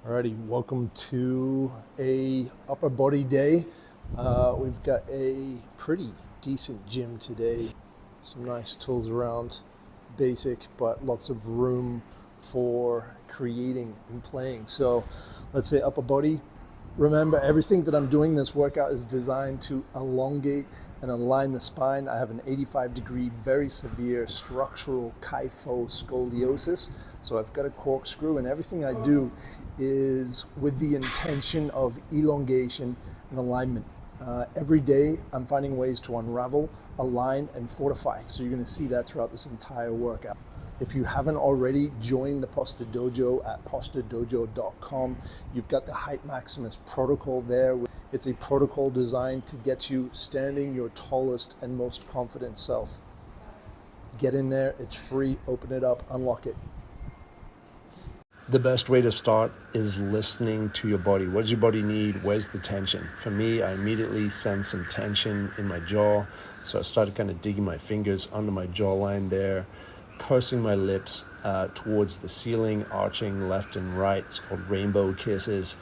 Alrighty, welcome to a upper body day. We've got a pretty decent gym today. Some nice tools around, basic, but lots of room for creating and playing. So let's say upper body. Remember, everything that I'm doing this workout is designed to elongate and align the spine. I have an 85-degree, very severe structural kyphosis scoliosis. So I've got a corkscrew, and everything I do is with the intention of elongation and alignment. Every day I'm finding ways to unravel, align, and fortify. So you're going to see that throughout this entire workout. If you haven't already, join the Posture Dojo at posturedojo.com. You've got the HeightMaxxing protocol there. It's a protocol designed to get you standing your tallest and most confident self. Get in there, it's free, open it up, unlock it. The best way to start is listening to your body. What does your body need? Where's the tension? For me, I immediately sense some tension in my jaw. So I started kind of digging my fingers under my jawline there, pursing my lips towards the ceiling, arching left and right. It's called rainbow kisses.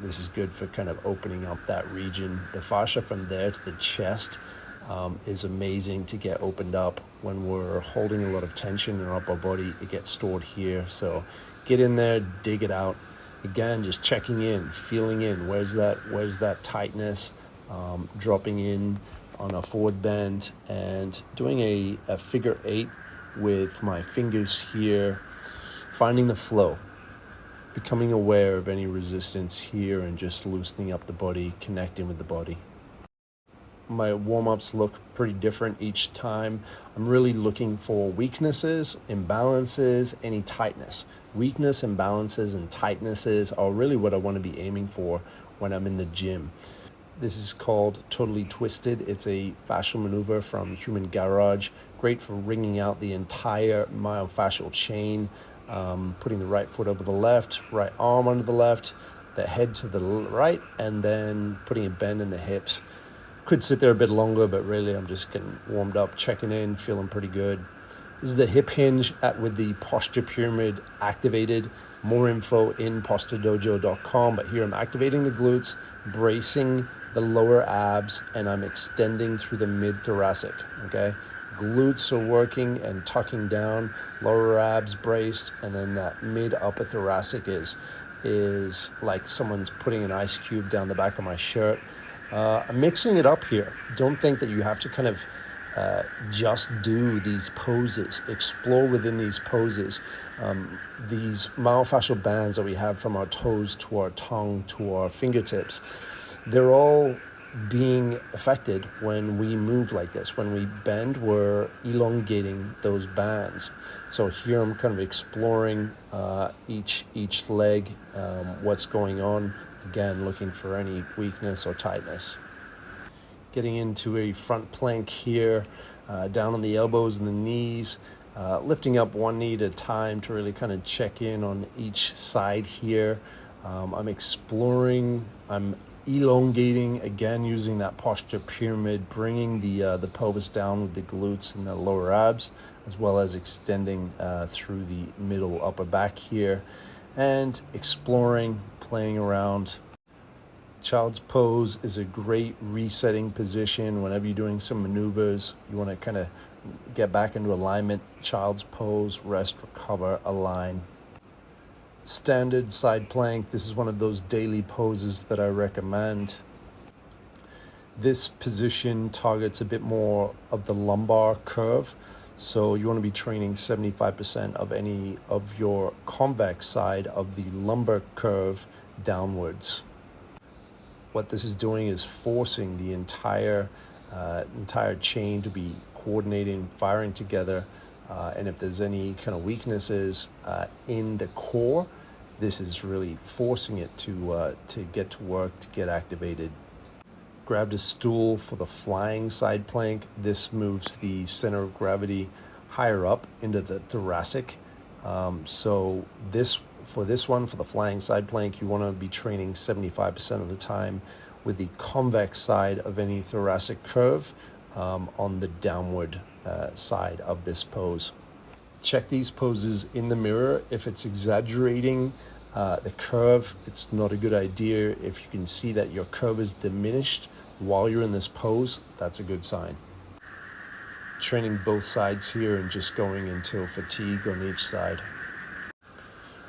This is good for kind of opening up that region. The fascia from there to the chest is amazing to get opened up. When we're holding a lot of tension in our upper body, it gets stored here. So get in there, dig it out. Again, just checking in, feeling in. Where's that tightness? Dropping in on a forward bend and doing a figure 8 with my fingers here, finding the flow, becoming aware of any resistance here and just loosening up the body, connecting with the body. My warm-ups look pretty different each time. I'm really looking for weaknesses, imbalances, any tightness. Weakness, imbalances, and tightnesses are really what I want to be aiming for when I'm in the gym. This is called Totally Twisted. It's a fascial maneuver from Human Garage. Great for wringing out the entire myofascial chain, putting the right foot over the left, right arm under the left, the head to the right, and then putting a bend in the hips. Could sit there a bit longer, but really I'm just getting warmed up, checking in, feeling pretty good. This is the hip hinge with the posture pyramid activated. More info in posturedojo.com, but here I'm activating the glutes, bracing the lower abs, and I'm extending through the mid-thoracic, okay? Glutes are working and tucking down, lower abs braced, and then that mid-upper thoracic is like someone's putting an ice cube down the back of my shirt. I'm mixing it up here. Don't think that you have to kind of just do these poses, explore within these poses. These myofascial bands that we have from our toes to our tongue to our fingertips, they're all being affected when we move like this. When we bend, we're elongating those bands. So here I'm kind of exploring each leg, what's going on. Again, looking for any weakness or tightness. Getting into a front plank here, down on the elbows and the knees, lifting up one knee at a time to really kind of check in on each side here. I'm exploring, I'm elongating, again using that posture pyramid, bringing the pelvis down with the glutes and the lower abs, as well as extending through the middle upper back here, and exploring, playing around. Child's pose is a great resetting position. Whenever you're doing some maneuvers, you want to kind of get back into alignment. Child's pose, rest, recover, align. Standard side plank. This is one of those daily poses that I recommend. This position targets a bit more of the lumbar curve. So you want to be training 75% of any of your convex side of the lumbar curve downwards. What this is doing is forcing the entire chain to be coordinating, firing together. And if there's any kind of weaknesses in the core, this is really forcing it to get to work, to get activated. Grabbed a stool for the flying side plank. This moves the center of gravity higher up into the thoracic. So for the flying side plank, you want to be training 75% of the time with the convex side of any thoracic curve on the downward side of this pose. Check these poses in the mirror. If it's exaggerating the curve. It's not a good idea. If you can see that your curve is diminished while you're in this pose, that's a good sign. Training both sides here and just going until fatigue on each side.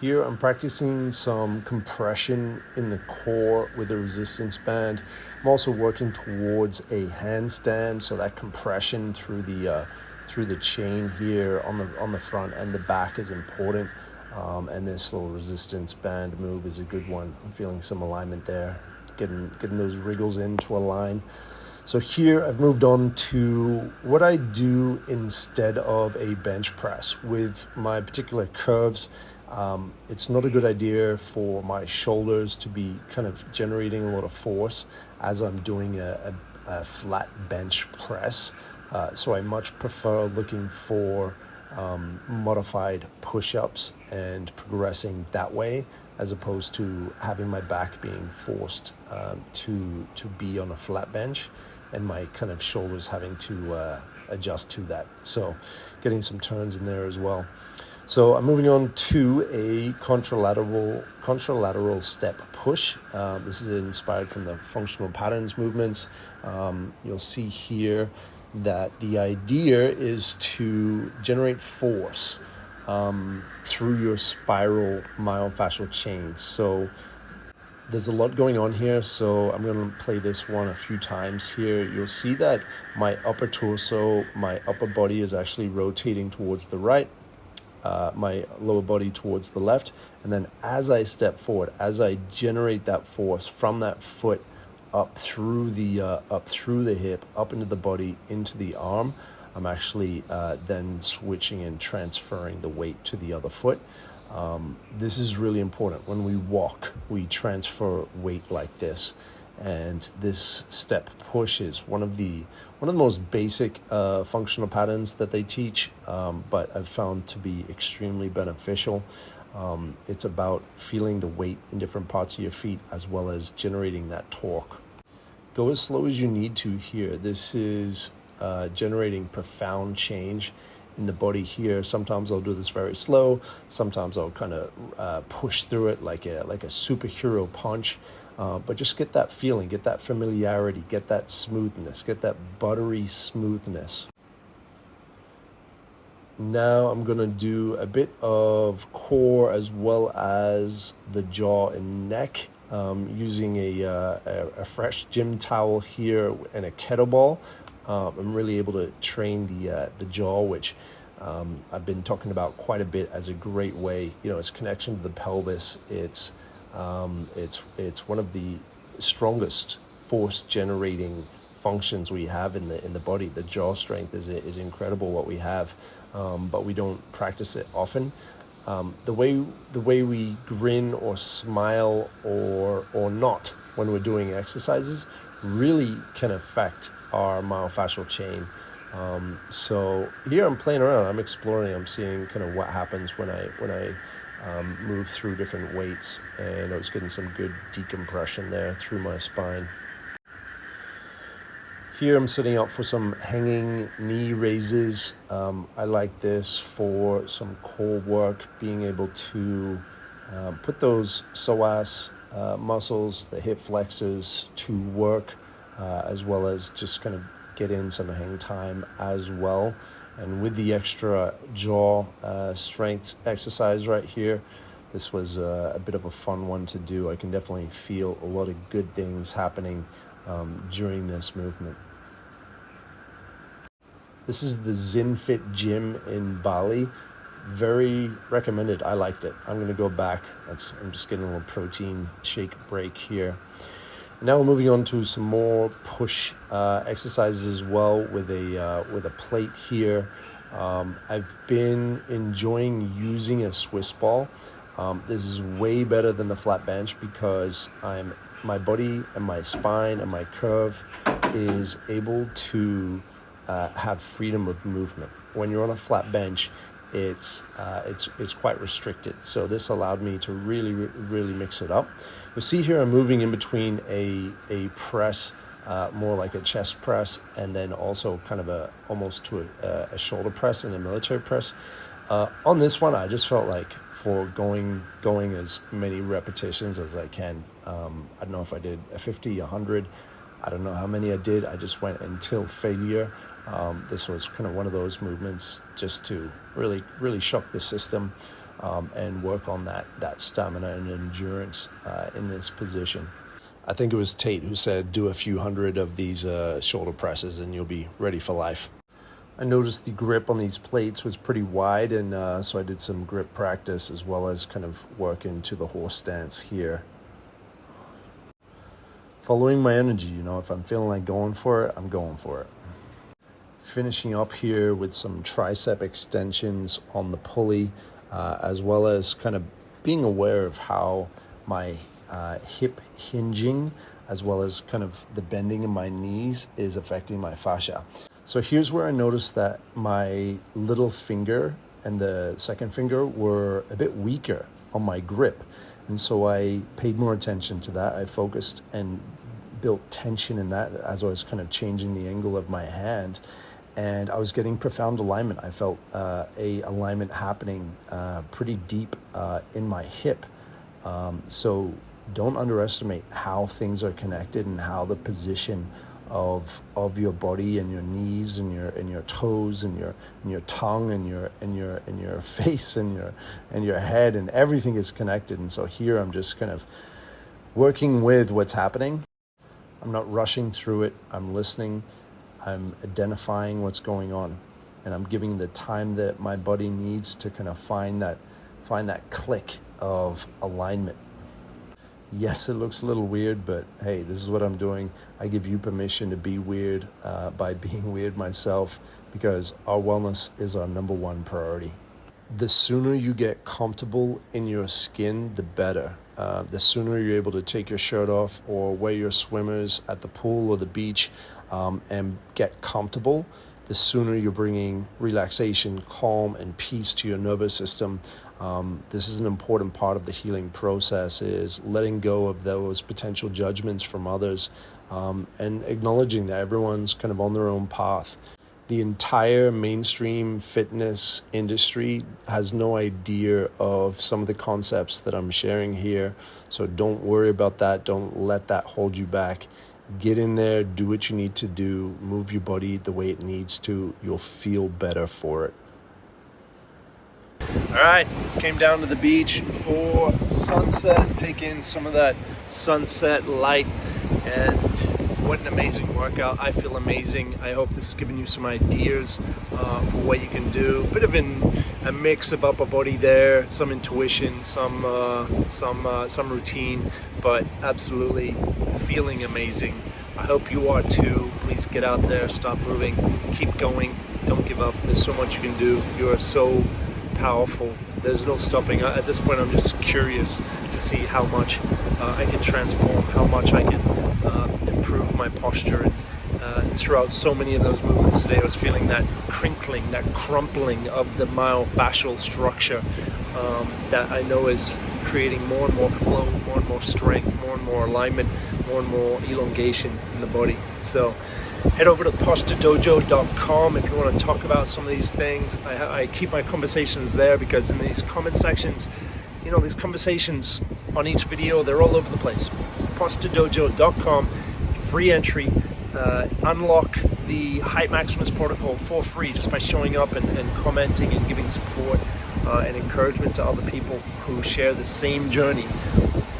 Here I'm practicing some compression in the core with a resistance band. I'm also working towards a handstand, so that compression through the chain here on the front and the back is important. And this little resistance band move is a good one. I'm feeling some alignment there, getting those wriggles into a line. So here I've moved on to what I do instead of a bench press. With my particular curves, it's not a good idea for my shoulders to be kind of generating a lot of force as I'm doing a flat bench press. So I much prefer looking for modified push-ups and progressing that way, as opposed to having my back being forced to be on a flat bench and my kind of shoulders having to adjust to that. So getting some turns in there as well. So I'm moving on to a contralateral step push. This is inspired from the functional patterns movements. You'll see here that the idea is to generate force through your spiral myofascial chains. So there's a lot going on here, so I'm going to play this one a few times here. You'll see that my upper torso, my upper body is actually rotating towards the right, my lower body towards the left, and then as I step forward, as I generate that force from that foot up through the hip, up into the body, into the arm, I'm actually then switching and transferring the weight to the other foot. This is really important. When we walk, we transfer weight like this, and this step push is one of the most basic functional patterns that they teach, but I've found to be extremely beneficial. It's about feeling the weight in different parts of your feet as well as generating that torque. Go as slow as you need to here. This is generating profound change in the body here. Sometimes I'll do this very slow. Sometimes I'll kind of push through it like a superhero punch. But just get that feeling, get that familiarity, get that smoothness, get that buttery smoothness. Now I'm gonna do a bit of core as well as the jaw and neck, using a fresh gym towel here and a kettlebell. I'm really able to train the jaw, which I've been talking about quite a bit as a great way. Its connection to the pelvis. It's one of the strongest force generating functions we have in the body. The jaw strength is incredible what we have, but we don't practice it often. The way we grin or smile or not when we're doing exercises really can affect our myofascial chain. So here I'm playing around, I'm exploring, I'm seeing kind of what happens when I move through different weights, and I was getting some good decompression there through my spine. Here I'm setting up for some hanging knee raises. I like this for some core work, being able to put those psoas muscles, the hip flexors to work, as well as just kind of get in some hang time as well. And with the extra jaw strength exercise right here, this was a bit of a fun one to do. I can definitely feel a lot of good things happening during this movement. This is the ZinFit gym in Bali. Very recommended. I liked it. I'm going to go back. I'm just getting a little protein shake break here. Now we're moving on to some more push exercises as well with a plate here. I've been enjoying using a Swiss ball. This is way better than the flat bench because my body and my spine and my curve is able to have freedom of movement. When you're on a flat bench, it's quite restricted. So this allowed me to really mix it up. You'll see here I'm moving in between a press, more like a chest press, and then also kind of almost to a shoulder press and a military press. On this one, I just felt like for going as many repetitions as I can. I don't know if I did a 50, 100. I don't know how many I did. I just went until failure. This was kind of one of those movements just to really shock the system and work on that stamina and endurance in this position. I think it was Tate who said, do a few hundred of these shoulder presses and you'll be ready for life. I noticed the grip on these plates was pretty wide, and so I did some grip practice as well as kind of work into the horse stance here. Following my energy, you know, if I'm feeling like going for it, I'm going for it. Finishing up here with some tricep extensions on the pulley, as well as kind of being aware of how my hip hinging, as well as kind of the bending in my knees is affecting my fascia. So here's where I noticed that my little finger and the second finger were a bit weaker on my grip. And so I paid more attention to that. I focused and built tension in that as I was kind of changing the angle of my hand. And I was getting profound alignment. I felt a alignment happening pretty deep in my hip. So don't underestimate how things are connected and how the position of your body and your knees and your toes and your tongue and your face and your head and everything is connected. And so here I'm just kind of working with what's happening. I'm not rushing through it. I'm listening. I'm identifying what's going on, and I'm giving the time that my body needs to kind of find that click of alignment. Yes, it looks a little weird, but hey, this is what I'm doing. I give you permission to be weird by being weird myself, because our wellness is our number one priority. The sooner you get comfortable in your skin, the better. The sooner you're able to take your shirt off or wear your swimmers at the pool or the beach and get comfortable, the sooner you're bringing relaxation, calm, and peace to your nervous system. This is an important part of the healing process, is letting go of those potential judgments from others and acknowledging that everyone's kind of on their own path. The entire mainstream fitness industry has no idea of some of the concepts that I'm sharing here. So don't worry about that. Don't let that hold you back. Get in there, do what you need to do, move your body the way it needs to. You'll feel better for it. All right, came down to the beach for sunset, take in some of that sunset light, and what an amazing workout. I feel amazing. I hope this has given you some ideas for what you can do. A bit of a mix of upper body there, some intuition, some routine, but absolutely feeling amazing. I hope you are too. Please get out there, stop moving, keep going, don't give up. There's so much you can do. You are so powerful. There's no stopping. At this point, I'm just curious to see how much I can transform, how much I can improve my posture. And throughout so many of those movements today, I was feeling that crinkling, that crumpling of the myofascial structure that I know is creating more and more flow, more and more strength, more and more alignment, more and more elongation in the body. So head over to posturedojo.com if you want to talk about some of these things. I keep my conversations there because in these comment sections, you know, these conversations on each video, they're all over the place. posturedojo.com, free entry. Unlock the HeightMaxxing protocol for free just by showing up and commenting and giving support and encouragement to other people who share the same journey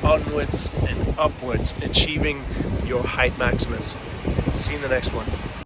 onwards and upwards, achieving your HeightMaxxing. See you in the next one.